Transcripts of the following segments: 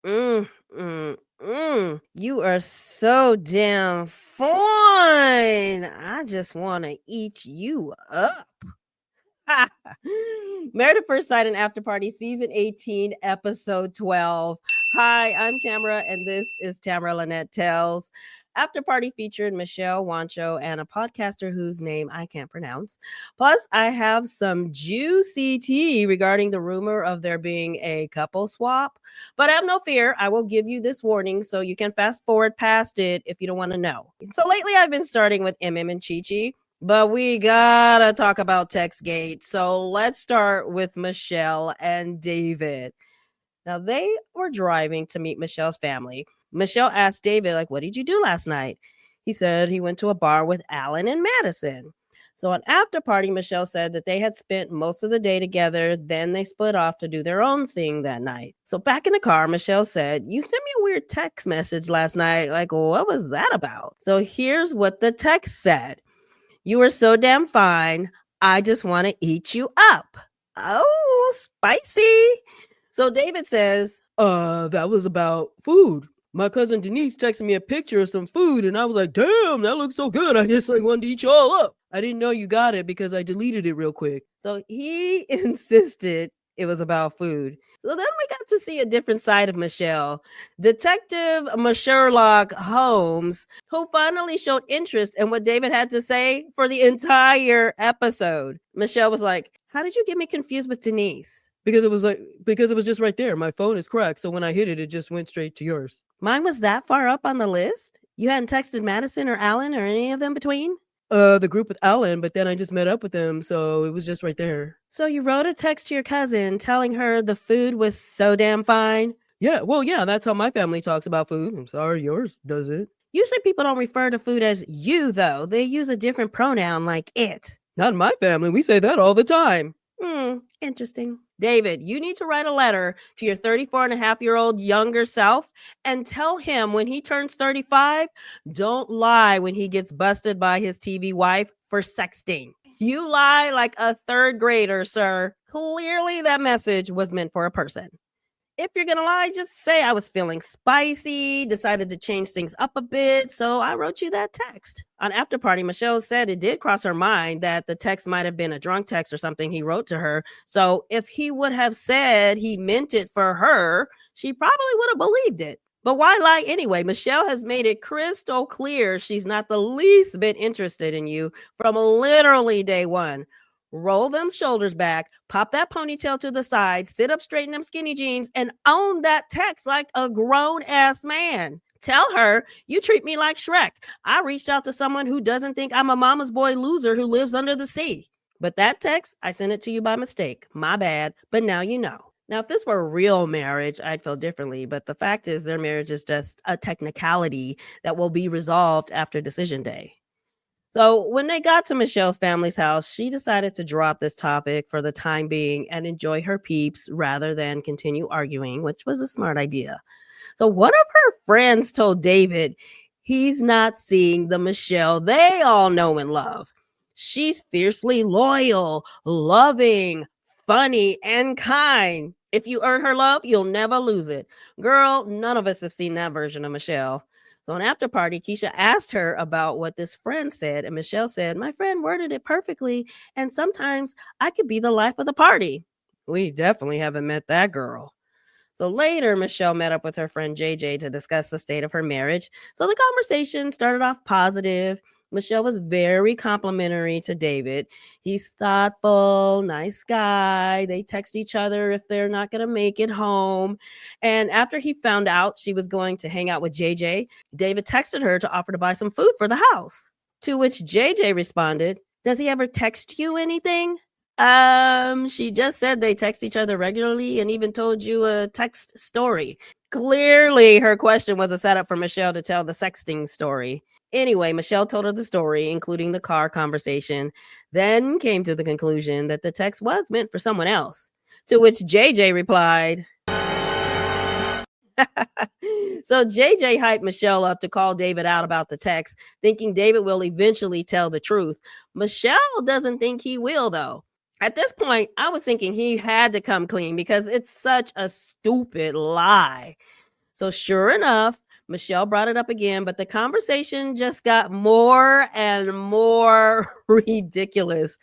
Mm, You are so damn fine. I just want to eat you up. Married at First Sight and After Party, Season 18, Episode 12. Hi, I'm Tamara, and this is Tamara Lynette Tells. After Party featured Michelle Wancho and a podcaster whose name I can't pronounce. Plus, I have some juicy tea regarding the rumor of there being a couple swap. But have no fear, I will give you this warning so you can fast forward past it if you don't want to know. So lately, I've been starting with Emem and Chi, but we gotta talk about TextGate. So let's start with Michelle and David. Now they were driving to meet Michelle's family. Michelle asked David, like, what did you do last night? He said he went to a bar with Allen and Madison. So on After Party, Michelle said that they had spent most of the day together. Then they split off to do their own thing that night. So back in the car, Michelle said, you sent me a weird text message last night. Like, what was that about? So here's what the text said. You are so damn fine. I just want to eat you up. Oh, spicy. So David says, that was about food. My cousin Denise texted me a picture of some food, and I was like, damn, that looks so good. I just wanted to eat you all up. I didn't know you got it because I deleted it real quick. So he insisted it was about food. So then we got to see a different side of Michelle. Detective Sherlock Holmes, who finally showed interest in what David had to say for the entire episode. Michelle was like, how did you get me confused with Denise? Because it was just right there. My phone is cracked, so when I hit it, it just went straight to yours. Mine was that far up on the list? You hadn't texted Madison or Allen or any of them between? The group with Allen, but then I just met up with them, so it was just right there. So you wrote a text to your cousin telling her the food was so damn fine? Yeah, well, yeah, that's how my family talks about food. I'm sorry yours does it. Usually people don't refer to food as you, though. They use a different pronoun like it. Not in my family. We say that all the time. Interesting. David, you need to write a letter to your 34 and a half year old younger self and tell him when he turns 35, don't lie when he gets busted by his TV wife for sexting. You lie like a third grader, sir. Clearly, that message was meant for a person. If you're going to lie, just say I was feeling spicy, decided to change things up a bit, so I wrote you that text. On After Party, Michelle said it did cross her mind that the text might have been a drunk text or something he wrote to her. So if he would have said he meant it for her, she probably would have believed it. But why lie anyway? Michelle has made it crystal clear she's not the least bit interested in you from literally day one. Roll them shoulders back, pop that ponytail to the side, sit up straight in them skinny jeans, and own that text like a grown-ass man. Tell her, you treat me like Shrek. I reached out to someone who doesn't think I'm a mama's boy loser who lives under the sea. But that text, I sent it to you by mistake. My bad, but now you know. Now, if this were a real marriage, I'd feel differently. But the fact is, their marriage is just a technicality that will be resolved after decision day. So when they got to Michelle's family's house, she decided to drop this topic for the time being and enjoy her peeps rather than continue arguing, which was a smart idea. So one of her friends told David he's not seeing the Michelle they all know and love. She's fiercely loyal, loving, funny, and kind. If you earn her love, you'll never lose it. Girl, none of us have seen that version of Michelle. So on After Party, Keisha asked her about what this friend said, and Michelle said, my friend worded it perfectly, and sometimes I could be the life of the party. We definitely haven't met that girl. So later, Michelle met up with her friend JJ to discuss the state of her marriage. So the conversation started off positive. Michelle was very complimentary to David. He's thoughtful, nice guy. They text each other if they're not going to make it home. And after he found out she was going to hang out with JJ, David texted her to offer to buy some food for the house. To which JJ responded, does he ever text you anything? She just said they text each other regularly and even told you a text story. Clearly, her question was a setup for Michelle to tell the sexting story. Anyway, Michelle told her the story, including the car conversation, then came to the conclusion that the text was meant for someone else. To which JJ replied, so JJ hyped Michelle up to call David out about the text, thinking David will eventually tell the truth. Michelle doesn't think he will, though. At this point, I was thinking he had to come clean because it's such a stupid lie. So sure enough, Michelle brought it up again, but the conversation just got more and more ridiculous.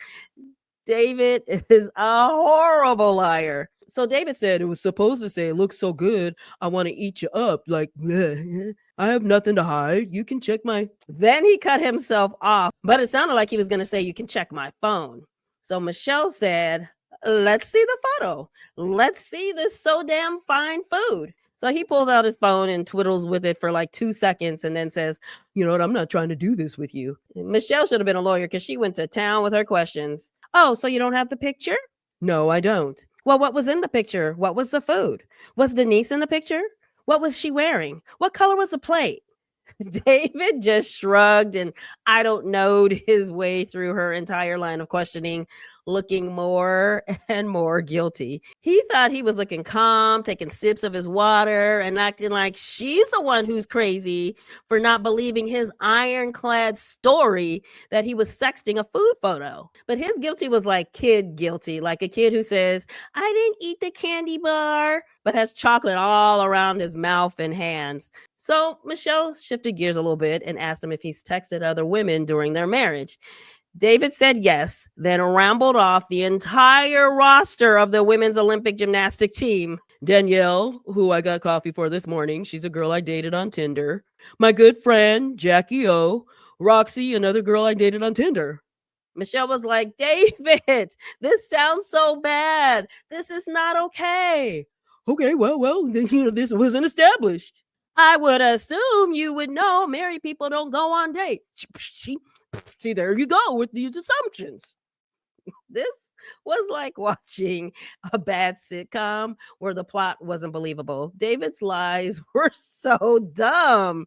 David is a horrible liar. So David said, it was supposed to say, it looks so good, I want to eat you up. Like, bleh. I have nothing to hide. You can check my. Then he cut himself off, but it sounded like he was going to say, you can check my phone. So Michelle said, let's see the photo. Let's see this so damn fine food. So he pulls out his phone and twiddles with it for like 2 seconds and then says, you know what, I'm not trying to do this with you. Michelle should have been a lawyer because she went to town with her questions. Oh, so you don't have the picture? No, I don't. Well, what was in the picture? What was the food? Was Denise in the picture? What was she wearing? What color was the plate? David just shrugged and I don't knowed his way through her entire line of questioning, looking more and more guilty. He thought he was looking calm, taking sips of his water and acting like she's the one who's crazy for not believing his ironclad story that he was sexting a food photo. But his guilty was like kid guilty, like a kid who says, I didn't eat the candy bar, but has chocolate all around his mouth and hands. So Michelle shifted gears a little bit and asked him if he's texted other women during their marriage. David said yes, then rambled off the entire roster of the women's Olympic gymnastic team. Danielle, who I got coffee for this morning, she's a girl I dated on Tinder. My good friend, Jackie O. Roxy, another girl I dated on Tinder. Michelle was like, David, this sounds so bad. This is not okay. Okay, well, this wasn't established. I would assume you would know married people don't go on dates. See, there you go with these assumptions. This was like watching a bad sitcom where the plot wasn't believable. David's lies were so dumb.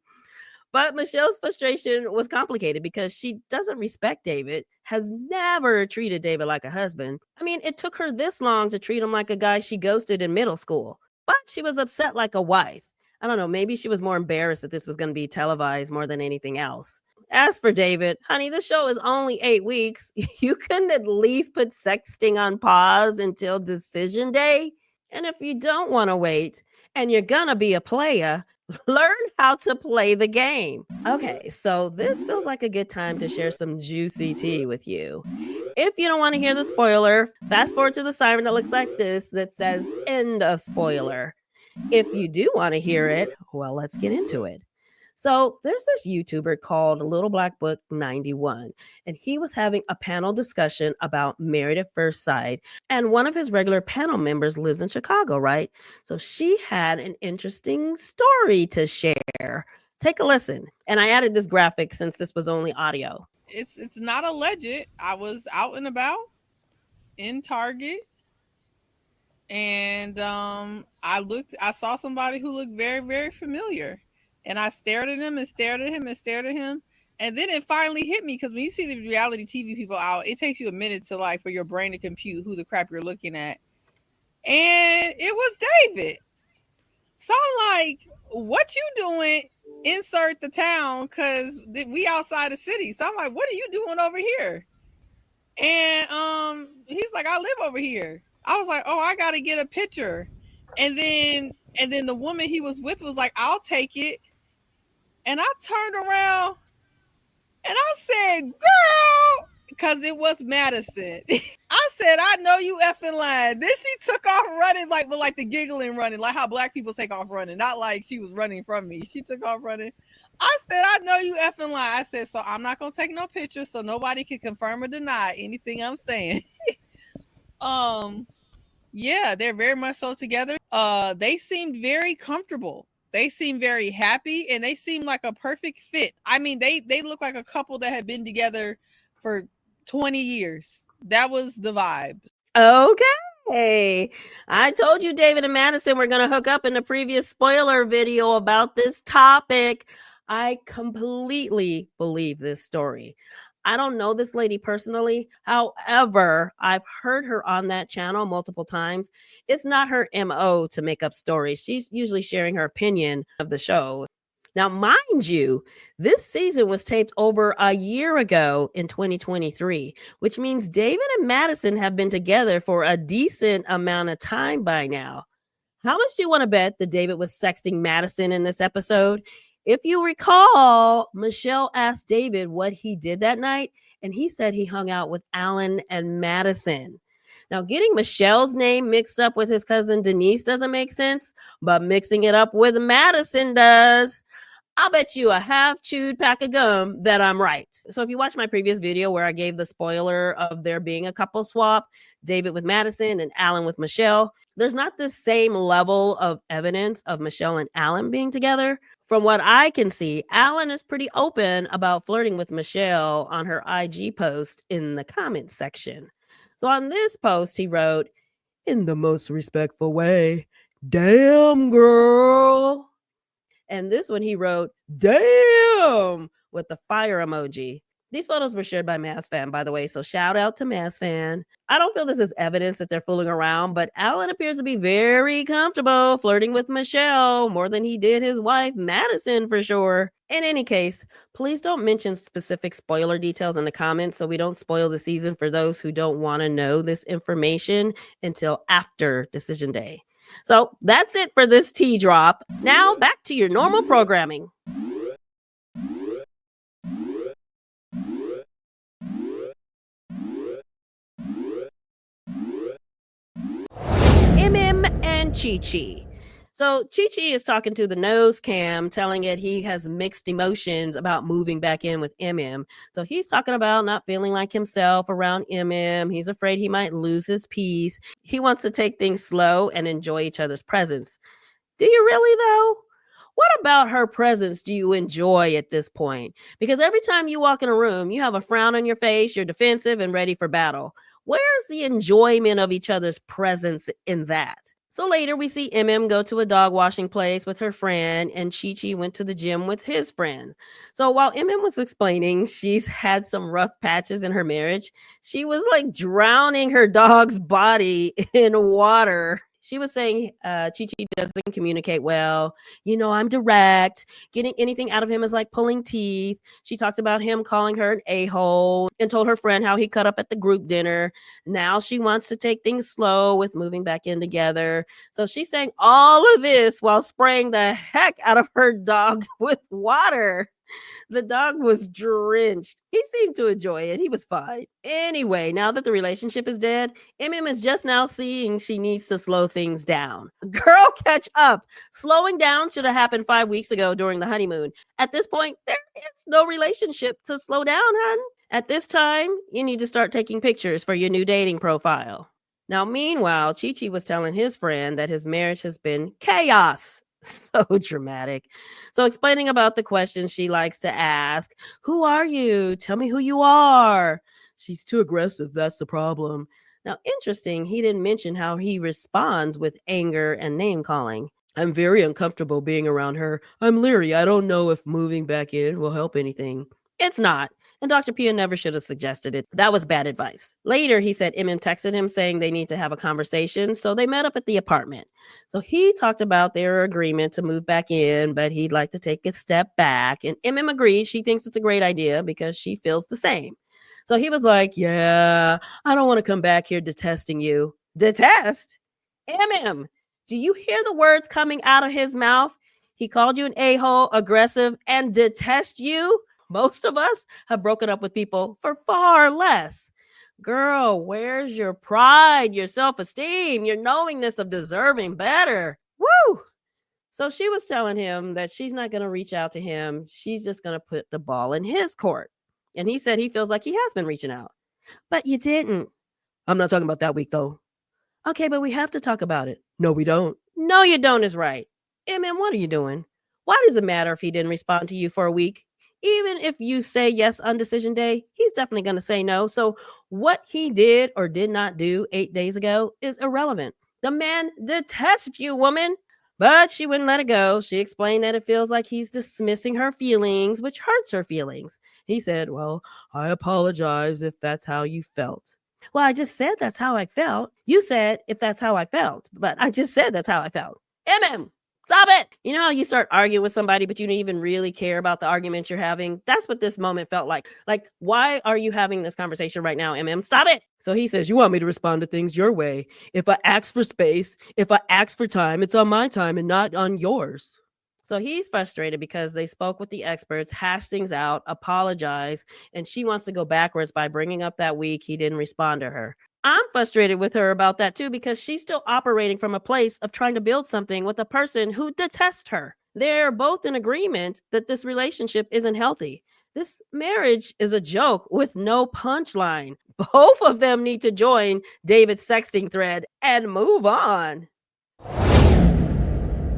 But Michelle's frustration was complicated because she doesn't respect David, has never treated David like a husband. I mean, it took her this long to treat him like a guy she ghosted in middle school, but she was upset like a wife. I don't know, maybe she was more embarrassed that this was going to be televised more than anything else. As for David, honey, the show is only 8 weeks. You couldn't at least put sexting on pause until decision day? And if you don't want to wait and you're going to be a player, learn how to play the game. Okay, so this feels like a good time to share some juicy tea with you. If you don't want to hear the spoiler, fast forward to the siren that looks like this that says end of spoiler. If you do want to hear it, well, let's get into it. So there's this YouTuber called Little Black Book 91, and he was having a panel discussion about Married at First Sight. And one of his regular panel members lives in Chicago, right? So she had an interesting story to share. Take a listen. And I added this graphic since this was only audio. It's not alleged. I was out and about in Target. And I saw somebody who looked very, very familiar. And I stared at him and stared at him and stared at him. And then it finally hit me, because when you see the reality TV people out, it takes you a minute to for your brain to compute who the crap you're looking at. And it was David. So I'm like, what you doing? Insert the town, because we outside the city. So I'm like, what are you doing over here? And he's like, I live over here. I was like, oh, I got to get a picture. And then the woman he was with was like, I'll take it. And I turned around and I said, girl, because it was Madison. I said, I know you effing lying. Then she took off running, with the giggling running, like how black people take off running, not like she was running from me. She took off running. I said, I know you effing lying. I said, so I'm not going to take no pictures so nobody can confirm or deny anything I'm saying. Yeah, they're very much so together. They seemed very comfortable. They seemed very happy, and they seemed like a perfect fit. I mean, they look like a couple that had been together for 20 years. That was the vibe. Okay. I told you David and Madison were going to hook up in the previous spoiler video about this topic. I completely believe this story. I don't know this lady personally. However, I've heard her on that channel multiple times. It's not her MO to make up stories. She's usually sharing her opinion of the show. Now, mind you, this season was taped over a year ago in 2023, which means David and Madison have been together for a decent amount of time by now. How much do you want to bet that David was sexting Madison in this episode? If you recall, Michelle asked David what he did that night, and he said he hung out with Allen and Madison. Now, getting Michelle's name mixed up with his cousin Denise doesn't make sense, but mixing it up with Madison does. I'll bet you a half-chewed pack of gum that I'm right. So if you watch my previous video where I gave the spoiler of there being a couple swap, David with Madison and Allen with Michelle, there's not this same level of evidence of Michelle and Allen being together. From what I can see, Allen is pretty open about flirting with Michelle on her IG post in the comments section. So on this post, he wrote, "In the most respectful way, damn girl." And this one he wrote, "Damn," with the fire emoji. These photos were shared by MassFan, by the way, so shout out to MassFan. I don't feel this is evidence that they're fooling around, but Allen appears to be very comfortable flirting with Michelle more than he did his wife, Madison, for sure. In any case, please don't mention specific spoiler details in the comments so we don't spoil the season for those who don't want to know this information until after Decision Day. So that's it for this tea drop. Now back to your normal programming. Emem and Chi-Chi. So Chi-Chi is talking to the nose cam, telling it he has mixed emotions about moving back in with Emem. So he's talking about not feeling like himself around Emem. He's afraid he might lose his peace. He wants to take things slow and enjoy each other's presence. Do you really, though? What about her presence do you enjoy at this point? Because every time you walk in a room, you have a frown on your face, you're defensive and ready for battle. Where's the enjoyment of each other's presence in that? So later we see Emem go to a dog washing place with her friend, and Chi-Chi went to the gym with his friend. So while Emem was explaining she's had some rough patches in her marriage, she was like drowning her dog's body in water. She was saying Chi-Chi doesn't communicate well. You know, I'm direct. Getting anything out of him is like pulling teeth. She talked about him calling her an a-hole and told her friend how he cut up at the group dinner. Now she wants to take things slow with moving back in together. So she's saying all of this while spraying the heck out of her dog with water. The dog was drenched. He seemed to enjoy it. He was fine. Anyway, now that the relationship is dead, Emem is just now seeing she needs to slow things down. Girl, catch up. Slowing down should have happened 5 weeks ago during the honeymoon. At this point, there is no relationship to slow down, hun. At this time, you need to start taking pictures for your new dating profile. Now, meanwhile, Chi-Chi was telling his friend that his marriage has been chaos. So dramatic. So explaining about the questions she likes to ask. Who are you? Tell me who you are. She's too aggressive. That's the problem. Now, interesting, he didn't mention how he responds with anger and name calling. I'm very uncomfortable being around her. I'm leery. I don't know if moving back in will help anything. It's not. And Dr. Pia never should have suggested it. That was bad advice. Later, he said Emem texted him saying they need to have a conversation. So they met up at the apartment. So he talked about their agreement to move back in, but he'd like to take a step back. And Emem agreed. She thinks it's a great idea because she feels the same. So he was like, yeah, I don't want to come back here detesting you. Detest? Emem, do you hear the words coming out of his mouth? He called you an a-hole, aggressive, and detest you? Most of us have broken up with people for far less. Girl, where's your pride, your self-esteem, your knowingness of deserving better? Woo! So she was telling him that she's not going to reach out to him. She's just going to put the ball in his court. And he said he feels like he has been reaching out. But you didn't. I'm not talking about that week, though. Okay, but we have to talk about it. No, we don't. No, you don't is right. Emem, what are you doing? Why does it matter if he didn't respond to you for a week? Even if you say yes on decision day, he's definitely going to say no. So what he did or did not do 8 days ago is irrelevant. The man detests you, woman. But she wouldn't let it go. She explained that it feels like he's dismissing her feelings, which hurts her feelings. He said, well, I apologize if that's how you felt. Well, I just said that's how I felt. You said if that's how I felt, but I just said that's how I felt. Emem, Stop it! You know how you start arguing with somebody, but you don't even really care about the argument you're having? That's what this moment felt like. Like, why are you having this conversation right now, MM? Stop it! So he says, you want me to respond to things your way. If I ask for space, if I ask for time, it's on my time and not on yours. So he's frustrated because they spoke with the experts, hashed things out, apologized, and she wants to go backwards by bringing up that week he didn't respond to her. I'm frustrated with her about that too because she's still operating from a place of trying to build something with a person who detests her. They're both in agreement that this relationship isn't healthy. This marriage is a joke with no punchline. Both of them need to join David's sexting thread and move on.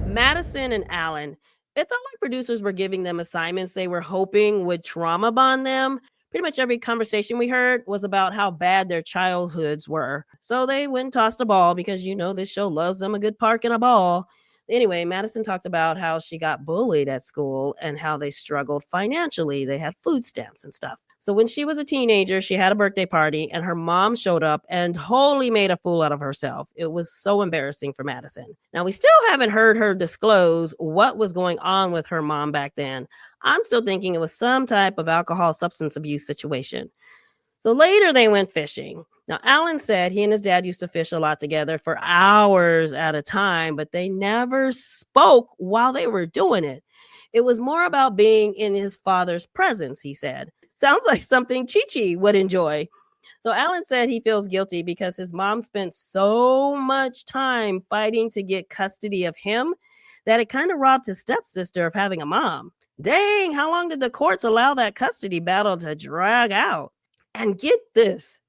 Madison and Allen. It felt like producers were giving them assignments they were hoping would trauma bond them. Pretty much every conversation we heard was about how bad their childhoods were. So they went and tossed a ball because this show loves them a good park and a ball. Anyway, Madison talked about how she got bullied at school and how they struggled financially. They had food stamps and stuff. So when she was a teenager, she had a birthday party and her mom showed up and totally made a fool out of herself. It was so embarrassing for Madison. Now, we still haven't heard her disclose what was going on with her mom back then. I'm still thinking it was some type of alcohol substance abuse situation. So later they went fishing. Now, Allen said he and his dad used to fish a lot together for hours at a time, but they never spoke while they were doing it. It was more about being in his father's presence, he said. Sounds like something Chi-Chi would enjoy. So Allen said he feels guilty because his mom spent so much time fighting to get custody of him that it kind of robbed his stepsister of having a mom. Dang, how long did the courts allow that custody battle to drag out? And get this,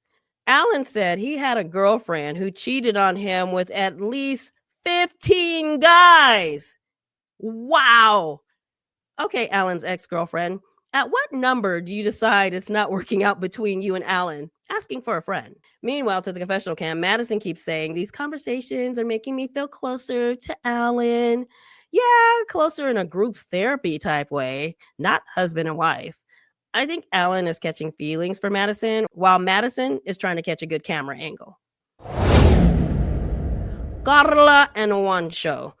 Allen said he had a girlfriend who cheated on him with at least 15 guys. Wow. Okay, Allen's ex-girlfriend, at what number do you decide it's not working out between you and Allen? Asking for a friend. Meanwhile, to the confessional cam, Madison keeps saying, these conversations are making me feel closer to Allen. Yeah, closer in a group therapy type way, not husband and wife. I think Allen is catching feelings for Madison, while Madison is trying to catch a good camera angle. Karla and Juancho.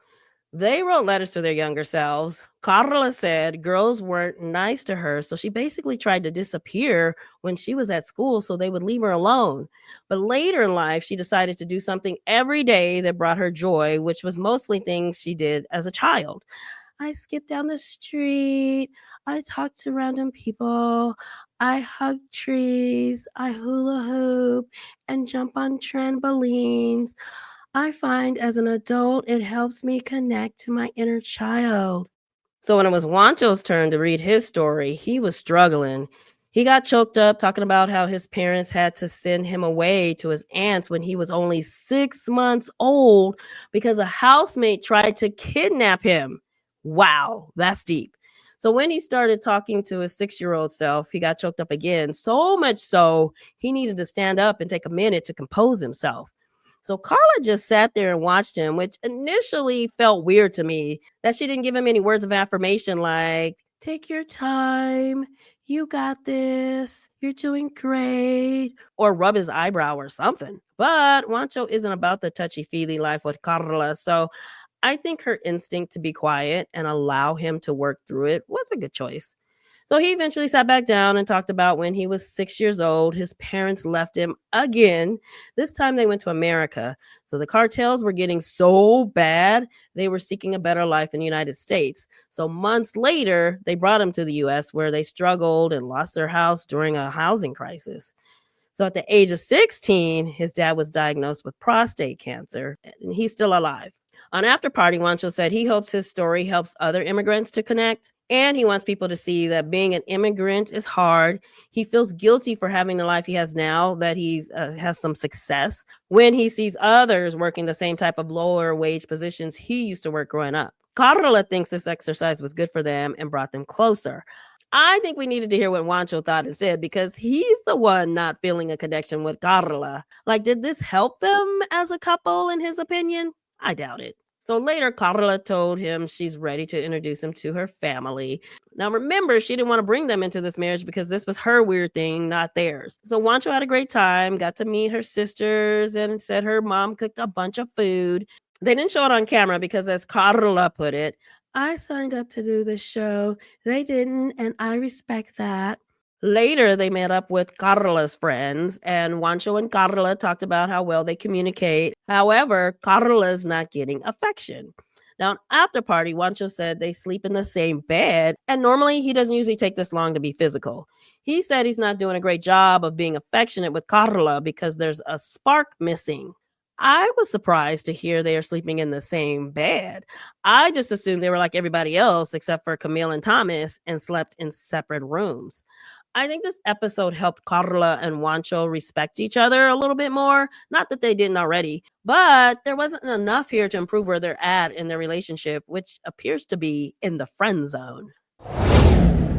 They wrote letters to their younger selves. Karla said girls weren't nice to her, so she basically tried to disappear when she was at school so they would leave her alone. But later in life, she decided to do something every day that brought her joy, which was mostly things she did as a child. I skipped down the street. I talked to random people. I hug trees. I hula hoop and jump on trampolines. I find as an adult, it helps me connect to my inner child. So when it was Wancho's turn to read his story, he was struggling. He got choked up talking about how his parents had to send him away to his aunt's when he was only 6 months old because a housemate tried to kidnap him. Wow, that's deep. So when he started talking to his 6-year-old self, he got choked up again, so much so he needed to stand up and take a minute to compose himself. So Karla just sat there and watched him, which initially felt weird to me, that she didn't give him any words of affirmation like, take your time, you got this, you're doing great, or rub his eyebrow or something. But Wancho isn't about the touchy-feely life with Karla, so I think her instinct to be quiet and allow him to work through it was a good choice. So he eventually sat back down and talked about when he was 6 years old, his parents left him again. This time they went to America. So the cartels were getting so bad, they were seeking a better life in the United States. So months later, they brought him to the US where they struggled and lost their house during a housing crisis. So at the age of 16, his dad was diagnosed with prostate cancer, and he's still alive. On Afterparty, Wancho said he hopes his story helps other immigrants to connect, and he wants people to see that being an immigrant is hard. He feels guilty for having the life he has now, that he has some success when he sees others working the same type of lower wage positions he used to work growing up. Karla thinks this exercise was good for them and brought them closer. I think we needed to hear what Wancho thought instead because he's the one not feeling a connection with Karla. Like, did this help them as a couple in his opinion? I doubt it. So later, Karla told him she's ready to introduce him to her family. Now, remember, she didn't want to bring them into this marriage because this was her weird thing, not theirs. So Wancho had a great time, got to meet her sisters, and said her mom cooked a bunch of food. They didn't show it on camera because, as Karla put it, I signed up to do this show. They didn't, and I respect that. Later, they met up with Karla's friends, and Juancho and Karla talked about how well they communicate. However, Karla's not getting affection. Now, after party, Juancho said they sleep in the same bed, and normally he doesn't usually take this long to be physical. He said he's not doing a great job of being affectionate with Karla because there's a spark missing. I was surprised to hear they are sleeping in the same bed. I just assumed they were like everybody else except for Camille and Thomas and slept in separate rooms. I think this episode helped Karla and Juancho respect each other a little bit more. Not that they didn't already, but there wasn't enough here to improve where they're at in their relationship, which appears to be in the friend zone.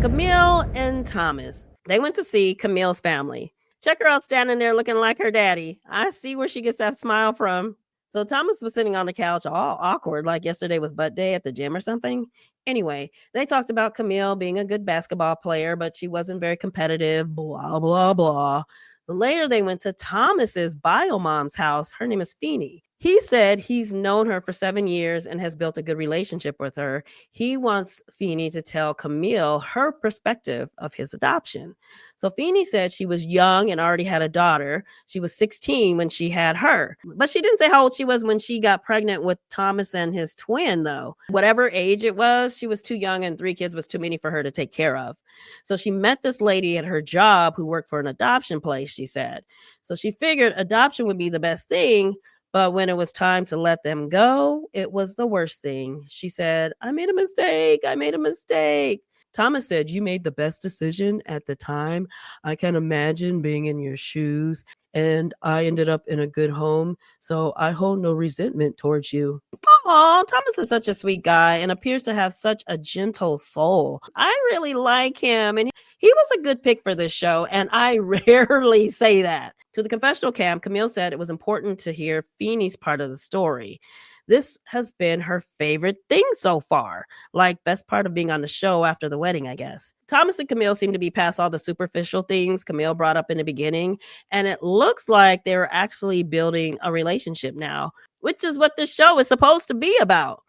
Camille and Thomas. They went to see Camille's family. Check her out standing there looking like her daddy. I see where she gets that smile from. So Thomas was sitting on the couch all awkward, like yesterday was butt day at the gym or something. Anyway, they talked about Camille being a good basketball player, but she wasn't very competitive, blah, blah, blah. Later, they went to Thomas's bio mom's house. Her name is Feeney. He said he's known her for 7 years and has built a good relationship with her. He wants Feeney to tell Camille her perspective of his adoption. So Feeney said she was young and already had a daughter. She was 16 when she had her, but she didn't say how old she was when she got pregnant with Thomas and his twin, though. Whatever age it was, she was too young and 3 kids was too many for her to take care of. So she met this lady at her job who worked for an adoption place, she said. So she figured adoption would be the best thing. But when it was time to let them go, it was the worst thing. She said, I made a mistake. I made a mistake. Thomas said, you made the best decision at the time. I can imagine being in your shoes, and I ended up in a good home, so I hold no resentment towards you. Oh, Thomas is such a sweet guy and appears to have such a gentle soul. I really like him, and he was a good pick for this show, and I rarely say that. To the confessional cam, Camille said it was important to hear Feeney's part of the story. This has been her favorite thing so far, like best part of being on the show after the wedding, I guess. Thomas and Camille seem to be past all the superficial things Camille brought up in the beginning, and it looks like they were actually building a relationship now, which is what this show is supposed to be about.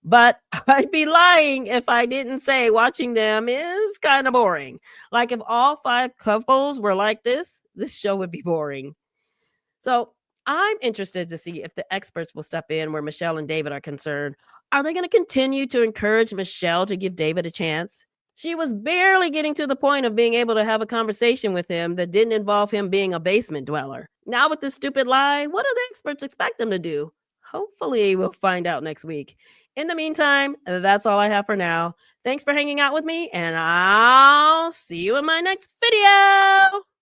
But I'd be lying if I didn't say watching them is kind of boring. Like if all 5 couples were like this show would be boring. So I'm interested to see if the experts will step in where Michelle and David are concerned. Are they going to continue to encourage Michelle to give David a chance? She was barely getting to the point of being able to have a conversation with him that didn't involve him being a basement dweller. Now with this stupid lie, what do the experts expect them to do? Hopefully we'll find out next week. In the meantime, that's all I have for now. Thanks for hanging out with me, and I'll see you in my next video.